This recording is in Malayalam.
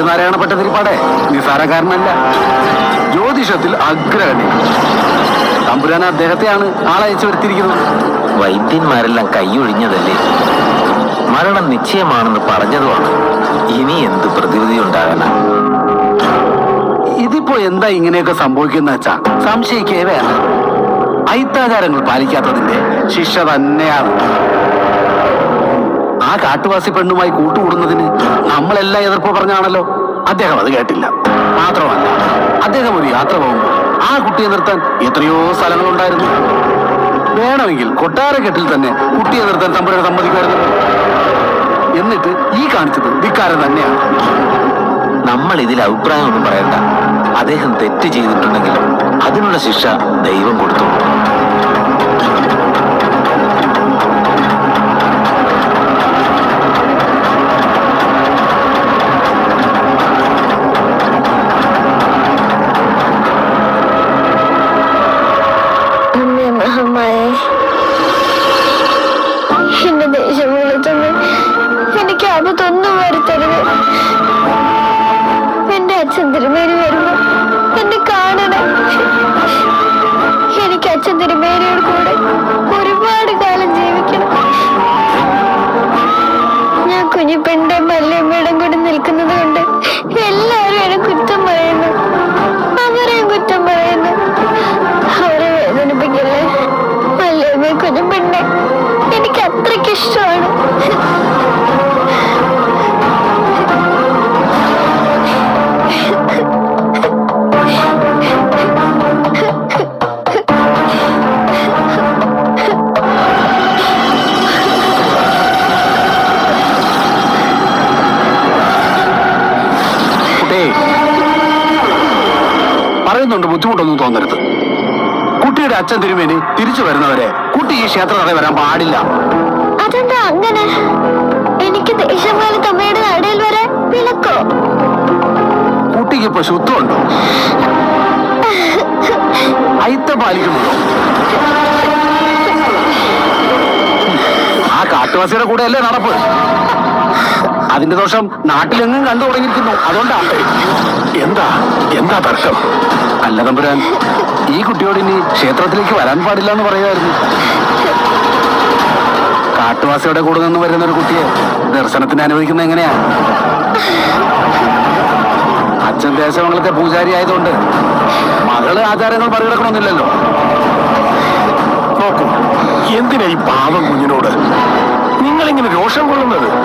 നാരായണ ഭട്ടതിരിപ്പാടെ നിസാരക്കാരനല്ല, ജ്യോതിഷത്തിൽ അഗ്രഗണ്യ. തമ്പുരാൻ അദ്ദേഹത്തെയാണ് ആളയച്ചു വരുത്തിയിരിക്കുന്നത്. വൈദ്യന്മാരെല്ലാം കൈയൊഴിഞ്ഞതല്ലേ? മരണം നിശ്ചയമാണെന്ന് പറഞ്ഞതുമാണ്. ഇനി എന്ത് പ്രതിവിധി ഉണ്ടാകാനാ? ഇതിപ്പോ എന്താ ഇങ്ങനെയൊക്കെ സംഭവിക്കുന്ന വെച്ചാ സംശയിക്കേ വേണം. ഐത്താചാരങ്ങൾ പാലിക്കാത്തതിന്റെ ശിക്ഷ തന്നെയാണ്. ആ കാട്ടുവാസി പെണ്ണുമായി കൂട്ടുകൂടുന്നതിന് നമ്മളെല്ലാം എതിർപ്പ് പറഞ്ഞാണല്ലോ. അദ്ദേഹം അത് കേട്ടില്ല. മാത്രമല്ല, അദ്ദേഹം ഒരു യാത്ര പോകുമ്പോൾ ആ കുട്ടിയെ നിർത്താൻ എത്രയോ സ്ഥലങ്ങളുണ്ടായിരുന്നു. വേണമെങ്കിൽ കൊട്ടാരക്കെട്ടിൽ തന്നെ കുട്ടിയെ നിർത്താൻ തമ്പുരാൻ സമ്മതിക്കുമായിരുന്നു. എന്നിട്ട് ഈ കാണിച്ചത് ധിക്കാരം തന്നെയാണ്. നമ്മൾ ഇതിൽ അഭിപ്രായമൊന്നും പറയണ്ട. അദ്ദേഹം തെറ്റ് ചെയ്തിട്ടുണ്ടെങ്കിൽ അതിനുള്ള ശിക്ഷ ദൈവം കൊടുത്തു. എന്റെ ദേഷ്യം വിളിച്ചൊന്ന് എനിക്ക് ആപത്തൊന്നും വരുത്തരുത്. എന്റെ അച്ഛൻ തിരുമേനി വരുമ്പോ എന്നെ കാണണം. എനിക്ക് അച്ഛൻ തിരുമേനിയോട് കൂടെ ഒരുപാട് കാലം ജീവിക്കണം. ഞാൻ കുഞ്ഞിപ്പെണ്ണിന്റെ മല്ലയമ്മയുടെ കൂടെ നിൽക്കുന്നത് കൊണ്ട് എല്ലാവരും എന്നെ കുറ്റം പറയുന്നു. അവരെയും കുറ്റം പറയുന്നു. അവരെ വേദനിപ്പിക്കല്ലേ മല്ലയമ്മ. കുഞ്ഞിപ്പെണ്ണെ എനിക്ക് അത്രയ്ക്ക് ഇഷ്ടമാണ്. പറയുന്നുണ്ട്, ബുദ്ധിമുട്ടൊന്നും തോന്നരുത്. കുട്ടിയുടെ അച്ഛൻ തിരുമേനി തിരിച്ചു വരുന്നവരെ കുട്ടി ഈ ക്ഷേത്രത്തിൽ വരാൻ പാടില്ല. അതെന്താ അങ്ങനെ? എനിക്ക് ദേഷ്യമാലത്ത് അമ്മയുടെ നടയിൽ വരെ വിലക്കോ? കുട്ടിക്ക് ഇപ്പൊ ശുദ്ധമുണ്ടോ? അയിത്ത പാലിക്കുന്നുണ്ടോ? ആ കാട്ടുവാസിയുടെ കൂടെ അല്ലേ നടപ്പ്? അതിന്റെ ദോഷം നാട്ടിലെങ്ങും കണ്ടു തുടങ്ങിയിരിക്കുന്നു. അതുകൊണ്ടാ. എന്താ എന്താ തർക്കം? അല്ല തമ്പുരാൻ, ഈ കുട്ടിയോട് ഇനി ക്ഷേത്രത്തിലേക്ക് വരാൻ പാടില്ല എന്ന് പറയുമായിരുന്നു. കാട്ടുവാസിയുടെ കൂടെ നിന്ന് വരുന്ന ഒരു കുട്ടിയെ ദർശനത്തിന് അനുവദിക്കുന്നത് എങ്ങനെയാ? അച്ഛൻ ദേശമംഗലത്തെ പൂജാരി ആയതുകൊണ്ട് മകള് ആചാരങ്ങൾ മറികടക്കണമെന്നില്ലല്ലോ. നോക്കൂ, എന്തിനാ ഈ പാവം കുഞ്ഞിനോട് നിങ്ങളിങ്ങനെ രോഷം കൊള്ളുന്നത്?